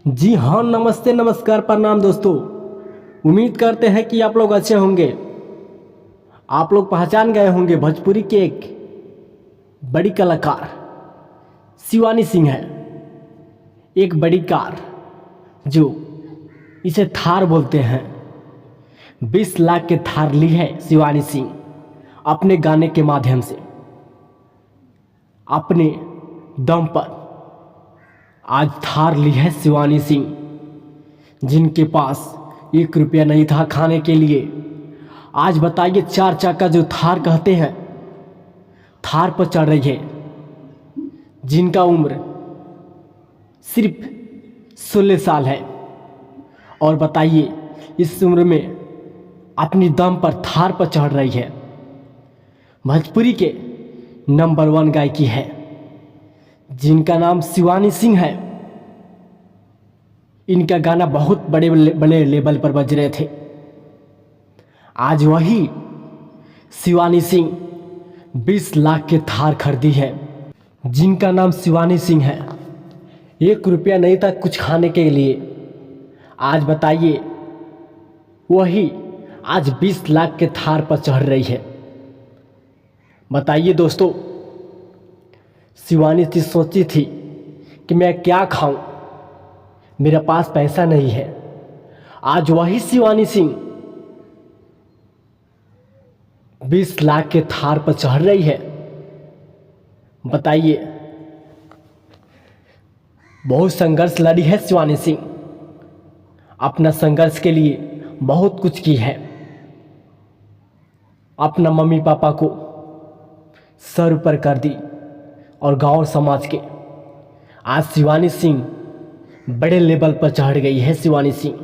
जी हाँ, नमस्ते नमस्कार प्रणाम दोस्तों। उम्मीद करते हैं कि आप लोग अच्छे होंगे। आप लोग पहचान गए होंगे भोजपुरी के एक बड़ी कलाकार शिवानी सिंह है। एक बड़ी कार जो इसे थार बोलते हैं, 20 लाख के थार ली है शिवानी सिंह अपने गाने के माध्यम से। अपने दम पर आज थार ली है शिवानी सिंह, जिनके पास 1 रुपया नहीं था खाने के लिए। आज बताइए 4 चक्का जो थार कहते हैं, थार पर चढ़ रही है, जिनका उम्र सिर्फ 16 साल है। और बताइए इस उम्र में अपनी दम पर थार पर चढ़ रही है। भोजपुरी के नंबर 1 गायकी है, जिनका नाम शिवानी सिंह है। इनका गाना बहुत बड़े लेवल पर बज रहे थे। आज वही शिवानी सिंह 20 लाख के थार खरीदी है, जिनका नाम शिवानी सिंह है। 1 रुपया नहीं था कुछ खाने के लिए। आज बताइए वही आज 20 लाख के थार पर चढ़ रही है। बताइए दोस्तों, शिवानी सिंह सोची थी कि मैं क्या खाऊं, मेरे पास पैसा नहीं है। आज वही शिवानी सिंह 20 लाख के थार पर चढ़ रही है। बताइए, बहुत संघर्ष लड़ी है शिवानी सिंह। अपना संघर्ष के लिए बहुत कुछ की है। अपना मम्मी पापा को सर ऊपर कर दी और गांव समाज के। आज शिवानी सिंह बड़े लेवल पर चढ़ गई है। शिवानी सिंह